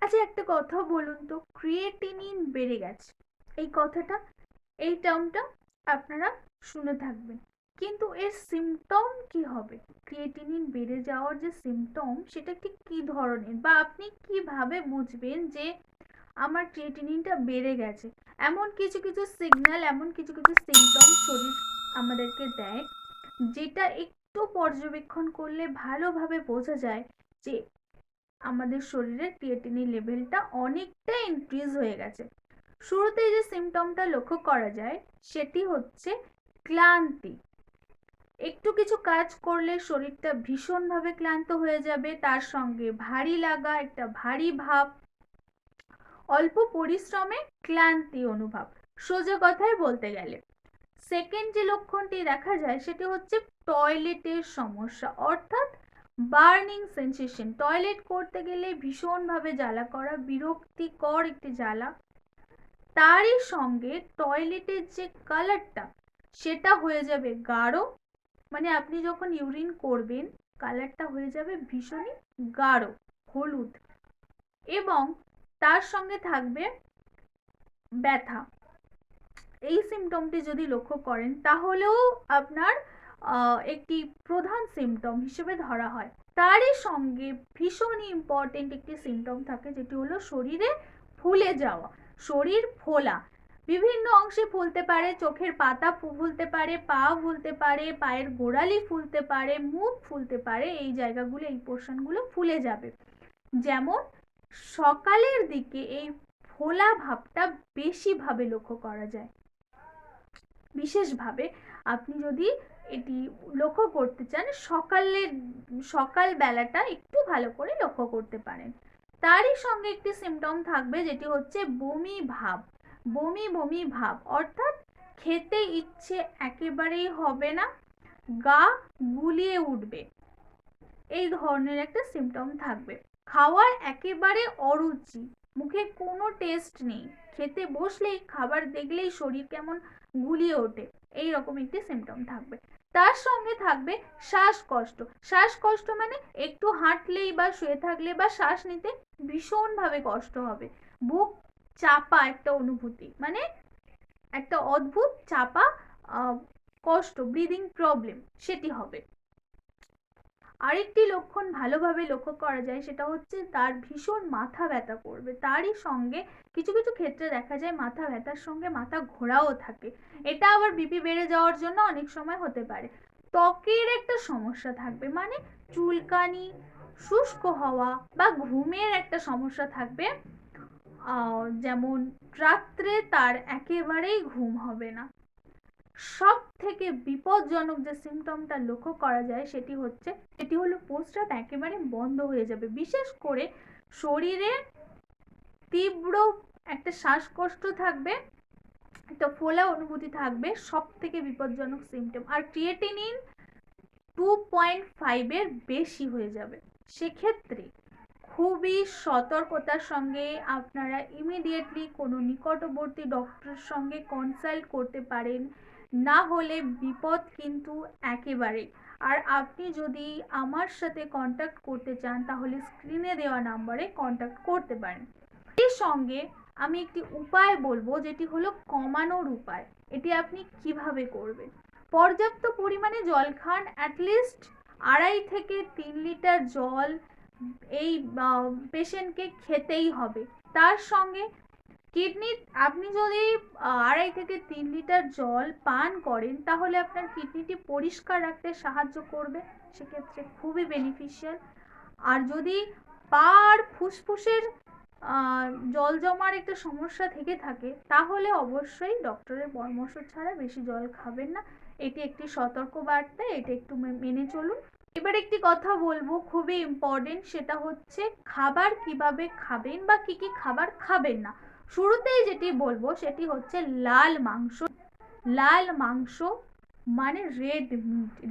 আচ্ছা একটা কথা বলুন তো, ক্রিয়েটিনিন বেড়ে গেছে, এই কথাটা, এই টার্মটা আপনারা শুনে থাকবেন, কিন্তু এর সিমটম কি হবে? ক্রিয়েটিনিন বেড়ে যাওয়ার যে সিমটম সেটা ঠিক কি ধরনের, বা আপনি কিভাবে বুঝবেন যে আমার ক্রিয়েটিনিনটা বেড়ে গেছে? এমন কিছু কিছু সিগন্যাল, এমন কিছু কিছু সিমটম শরীর আমাদেরকে দেয়, যেটা একটু পর্যবেক্ষণ করলে ভালোভাবে বোঝা যায় যে আমাদের শরীরের ক্রিয়েটিনিন লেভেলটা অনেকটা ইনক্রিজ হয়ে গেছে। শুরুতে যে সিমটমটা লক্ষ্য করা যায় সেটি হচ্ছে ক্লান্তি। একটু কিছু কাজ করলে শরীরটা ভীষণভাবে ক্লান্ত হয়ে যাবে, তার সঙ্গে ভারী লাগা, একটা ভারী ভাব, অল্প পরিশ্রমে ক্লান্তি অনুভব, সোজা কথায় বলতে গেলে। সেকেন্ড যে লক্ষণটি দেখা যায় সেটি হচ্ছে টয়লেটের সমস্যা, অর্থাৎ বার্নিং সেন্সেশন। টয়লেট করতে গেলে ভীষণভাবে জ্বালা করা, বিরক্তিকর একটি জ্বালা। তারই সঙ্গে টয়লেটের যে কালারটা সেটা হয়ে যাবে গাঢ়, মানে আপনি যখন ইউরিন করবেন কালারটা হয়ে যাবে ভীষণই গাঢ় হলুদ, এবং তার সঙ্গে থাকবে ব্যথা। এই সিমটমটি যদি লক্ষ্য করেন তাহলেও আপনার একটি প্রধান সিমটম হিসেবে ধরা হয়। তারই সঙ্গে ভীষণ ইম্পর্টেন্ট একটি সিমটম থাকে, যেটি হলো শরীরে ফুলে যাওয়া, শরীর ফোলা। বিভিন্ন অংশে ফুলতে পারে, চোখের পাতা ফুলতে পারে, পা ফুলতে পারে, পায়ের গোড়ালি ফুলতে পারে, মুখ ফুলতে পারে, এই জায়গাগুলো, এই পোর্শনগুলো ফুলে যাবে। যেমন সকালের দিকে এই ফোলা ভাবটা বেশিভাবে লক্ষ্য করা যায়। বিশেষভাবে আপনি যদি এটি লক্ষ্য করতে চান, সকাল বেলাটা একটু ভালো করে লক্ষ্য করতে পারেন। তারই সঙ্গে একটি সিমটম থাকবে যেটি হচ্ছে বমি ভাব। বমি বমি ভাব অর্থাৎ খেতে ইচ্ছে একেবারেই হবে না, গা গুলিয়ে উঠবে, এই ধরনের একটা সিমটম থাকবে। খাওয়ার একেবারে অরুচি, মুখে কোনো টেস্ট নেই, খেতে বসলেই খাবার দেখলেই শরীর কেমন গুলিয়ে ওঠে, এই রকম একটি সিমটম থাকবে। তার সঙ্গে থাকবে শ্বাসকষ্ট। শ্বাসকষ্ট মানে একটু হাঁটলেই বা শুয়ে থাকলে বা শ্বাস নিতে ভীষণভাবে কষ্ট হবে, বুক চাপা একটা অনুভূতি, মানে একটা অদ্ভুত চাপা কষ্ট, ব্রিদিং প্রবলেম, সেটি হবে। আরেকটি লক্ষণ ভালোভাবে লক্ষ্য করা যায় সেটা হচ্ছে তার ভীষণ মাথা ব্যথা করবে। তারই সঙ্গে কিছু কিছু ক্ষেত্রে দেখা যায় মাথা ব্যথার সঙ্গে মাথা ঘোরাও থাকে, এটা আবার বিপি বেড়ে যাওয়ার জন্য অনেক সময় হতে পারে। ত্বকের একটা সমস্যা থাকবে, মানে চুলকানি, শুষ্ক হওয়া বা ঘুমের একটা সমস্যা থাকবে, যেমন রাত্রে তার একেবারেই ঘুম হবে না। সব থেকে বিপজ্জনক যে সিমটমটা লক্ষ্য করা যায় সেটি হলো প্রস্রাব একেবারে বন্ধ হয়ে যাবে। বিশেষ করে শরীরে তীব্র একটা শ্বাসকষ্ট থাকবে, একটা ফোলা অনুভূতি থাকবে, সব থেকে বিপজ্জনক সিমটম। আর ক্রিয়েটিনিন 2.5 এর বেশি হয়ে যাবে, সেক্ষেত্রে খুবই সতর্কতার সঙ্গে আপনারা ইমিডিয়েটলি কোনো নিকটবর্তী ডক্টরের সঙ্গে কনসাল্ট করতে পারেন, না হলে বিপদ কিন্তু একেবারে। আর আপনি যদি আমার সাথে কন্ট্যাক্ট করতে চান তাহলে স্ক্রিনে দেওয়া নাম্বারে কন্ট্যাক্ট করতে পারেন। এর সঙ্গে আমি একটি উপায় বলবো, যেটি হলো কমানোর উপায়। এটি আপনি কিভাবে করবেন? পর্যাপ্ত পরিমাণে জল খান, অ্যাটলিস্ট 2.5 থেকে 3 লিটার জল এই পেশেন্টকে খেতেই হবে। তার সঙ্গে কিডনি, আপনি যদি 2.5 থেকে 3 লিটার জল পান করেন তাহলে আপনার কিডনিটি পরিষ্কার রাখতে সাহায্য করবে, সেক্ষেত্রে খুবই বেনিফিশিয়াল। আর যদি পা আর ফুসফুসের জল জমার একটা সমস্যা থেকে থাকে তাহলে অবশ্যই ডক্টরের পরামর্শ ছাড়া বেশি জল খাবেন না, এটি একটি সতর্ক বার্তা, এটা একটু মেনে চলুন। এবার একটি কথা বলবো খুবই ইম্পর্টেন্ট, সেটা হচ্ছে খাবার কিভাবে খাবেন বা কি কি খাবার খাবেন না। শুরুতেই যেটি বলবো সেটি হচ্ছে লাল মাংস। লাল মাংস মানে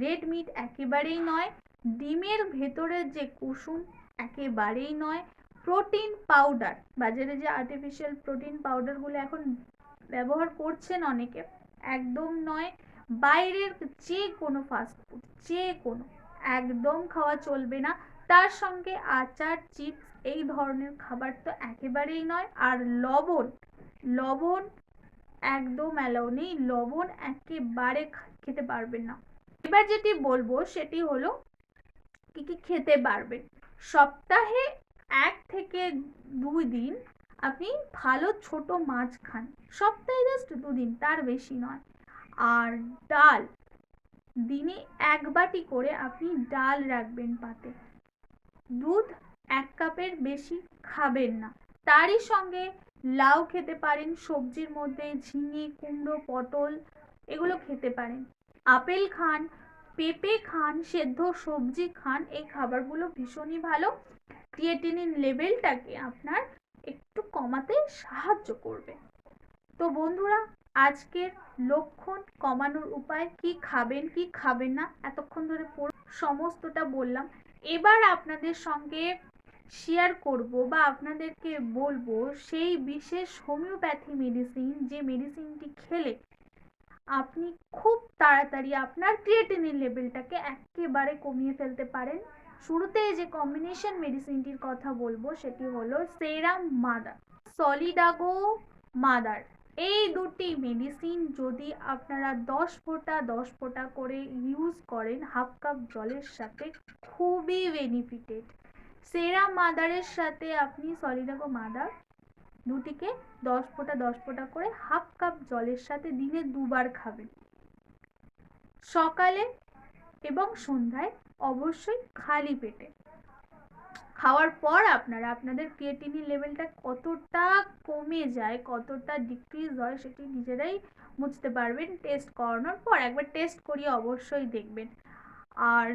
রেড মিট একেবারেই নয়, ডিমের ভেতরের যে কুসুম একেবারেই নয়, প্রোটিন পাউডার, বাজারে যে আর্টিফিশিয়াল প্রোটিন পাউডারগুলো এখন ব্যবহার করছেন অনেকে, একদম নয়। বাইরের যে কোনো ফাস্টফুড, যে কোনো, একদম খাওয়া চলবে না। তার সঙ্গে আচার, চিপস এই ধরনের খাবার তো একেবারেই নয়। আর লবণ লবণ একদম অ্যালাউ নেই, লবণ একেবারে খেতে পারবেন না। এবার যেটি বলবো সেটি হলো কি কি খেতে পারবেন। সপ্তাহে 1 থেকে 2 দিন আপনি ভালো ছোট মাছ খান, সপ্তাহে জাস্ট 2 দিন, তার বেশি নয়। আর ডাল দিনে 1 বাটি করে আপনি ডাল রাখবেন পাতে। দুধ 1 কাপের বেশি খাবেন না। তারই সঙ্গে লাউ খেতে পারেন, সবজির মধ্যে ঝিঙে, কুমড়ো, পটল এগুলো খেতে পারেন। আপেল খান, পেঁপে খান, সেদ্ধ সবজি খান। এই খাবারগুলো ভীষণই ভালো, ক্রিয়েটিনিন লেভেলটাকে আপনার একটু কমাতে সাহায্য করবে। তো বন্ধুরা, আজকের লক্ষণ কমানোর উপায়, কি খাবেন কি খাবেন না এতক্ষণ ধরে সমস্তটা বললাম। এবার আপনাদের সঙ্গে শেয়ার করব বা আপনাদেরকে বলবো সেই বিশেষ হোমিওপ্যাথি মেডিসিন, যে মেডিসিনটি খেলে আপনি খুব তাড়াতাড়ি আপনার ক্রিয়েটিনিন লেভেলটাকে একেবারে কমিয়ে ফেলতে পারেন। শুরুতে যে কম্বিনেশন মেডিসিনটির কথা বলবো সেটি হলো সেরাম মাদার, সলিডাগো মাদার। এই দুটি মেডিসিন যদি আপনারা 10 ফোঁটা করে ইউজ করেন 1/2 কাপ জলের সাথে, খুবই বেনিফিটেড। সেরাম মাদারের সাথে আপনি সলিডাগো মাদার দুটিকে 10 ফোঁটা করে 1/2 কাপ জলের সাথে দিনে 2 বার খাবেন, সকালে এবং সন্ধ্যায়, অবশ্যই খালি পেটে। খাওয়ার পর আপনারা আপনাদের ক্রিয়েটিনিন লেভেলটা কতটা কমে যায়, কতটা ডিক্রিজ হয় সেটি নিজেরাই বুঝতে পারবেন টেস্ট করানোর পর। একবার টেস্ট করিয়ে অবশ্যই দেখবেন। আর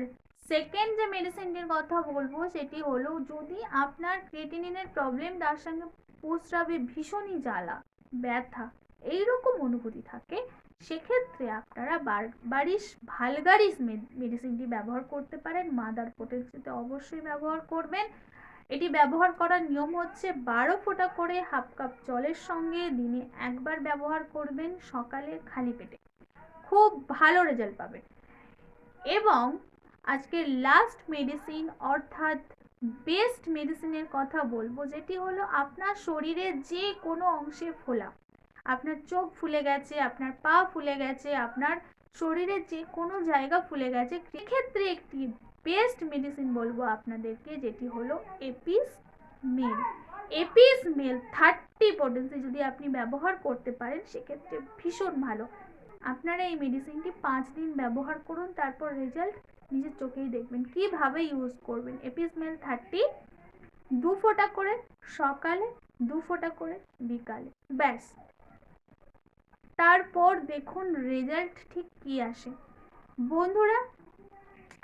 সেকেন্ড যে মেডিসিনটির কথা বলবো সেটি হলো, যদি আপনার ক্রিয়েটিনিনের প্রবলেম, তার সঙ্গে প্রস্রাবে ভীষণই জ্বালা, ব্যথা এইরকম অনুভূতি থাকে, সেক্ষেত্রে আপনারা বার্বারিস ভালগারিস মেডিসিনটি ব্যবহার করতে পারেন। মাদার পোটেন্সিতে অবশ্যই ব্যবহার করবেন। এটি ব্যবহার করার নিয়ম হচ্ছে 12 ফোঁটা করে 1/2 কাপ জলের সঙ্গে দিনে 1 বার ব্যবহার করবেন, সকালে খালি পেটে। খুব ভালো রেজাল্ট পাবেন। এবং আজকে লাস্ট মেডিসিন অর্থাৎ বেস্ট মেডিসিনের কথা বলবো, যেটি হলো আপনার শরীরের যে কোনো অংশে ফোলা, আপনার চোখ ফুলে গেছে, আপনার পা ফুলে গেছে, আপনার শরীরের যে কোনো জায়গা ফুলে গেছে, সেক্ষেত্রে একটি বেস্ট মেডিসিন বলবো আপনাদেরকে, যেটি হলো Apis mel. Apis mel 30 potency যদি আপনি ব্যবহার করতে পারেন সেক্ষেত্রে ভীষণ ভালো। আপনারা এই মেডিসিনটি 5 দিন ব্যবহার করুন, তারপর রেজাল্ট নিজের চোখেই দেখবেন। কিভাবে ইউজ করবেন, এপিস মেল 30 2 ফোঁটা করে সকালে, 2 ফোঁটা করে বিকালে, ব্যাস। তারপর দেখুন রেজাল্ট ঠিক কি আসে। বন্ধুরা,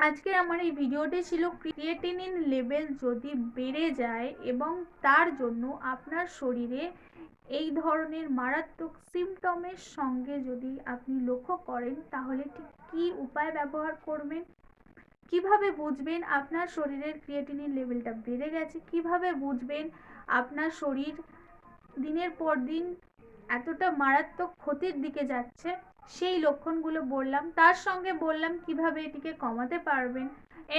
আজকের আমার এই ভিডিওটি ছিল ক্রিয়েটিনিন লেভেল যদি বেড়ে যায় এবং তার জন্য আপনার শরীরে এই ধরনের মারাত্মক সিমটমের সঙ্গে যদি আপনি লক্ষ্য করেন, তাহলে ঠিক কী উপায় ব্যবহার করবেন, কিভাবে বুঝবেন আপনার শরীরের ক্রিয়েটিনিন লেভেলটা বেড়ে গেছে, কিভাবে বুঝবেন আপনার শরীর দিনের পর দিন এতটা মারাত্মক ক্ষতির দিকে যাচ্ছে, সেই লক্ষণগুলো বললাম। তার সঙ্গে বললাম কিভাবে এটিকে কমাতে পারবেন,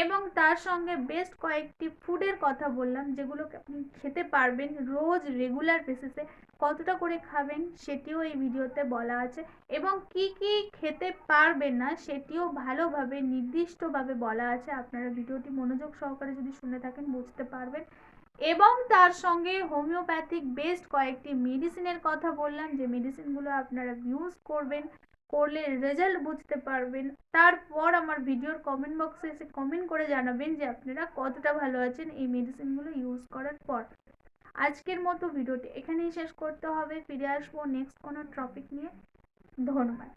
এবং তার সঙ্গে বেস্ট কয়েকটি ফুডের কথা বললাম যেগুলোকে আপনি খেতে পারবেন রোজ রেগুলার বেসিসে। কতটা করে খাবেন সেটিও এই ভিডিওতে বলা আছে, এবং কি কি খেতে পারবেন না সেটিও ভালোভাবে নির্দিষ্টভাবে বলা আছে। আপনারা ভিডিওটি মনোযোগ সহকারে যদি শুনে থাকেন বুঝতে পারবেন। এবং তার সঙ্গে হোমিওপ্যাথিক বেস্ট কয়েকটি মেডিসিনের কথা বললাম, যে মেডিসিনগুলো আপনারা ইউজ করবেন, করলে রেজাল্ট বুঝতে পারবেন। তারপর আমার ভিডিওর কমেন্ট বক্সে এসে কমেন্ট করে জানাবেন যে আপনারা কতটা ভালো আছেন এই মেডিসিনগুলো ইউজ করার পর। আজকের মতো ভিডিওটি এখানেই শেষ করতে হবে, ফিরে আসবো নেক্সট কোনো টপিক নিয়ে। ধন্যবাদ।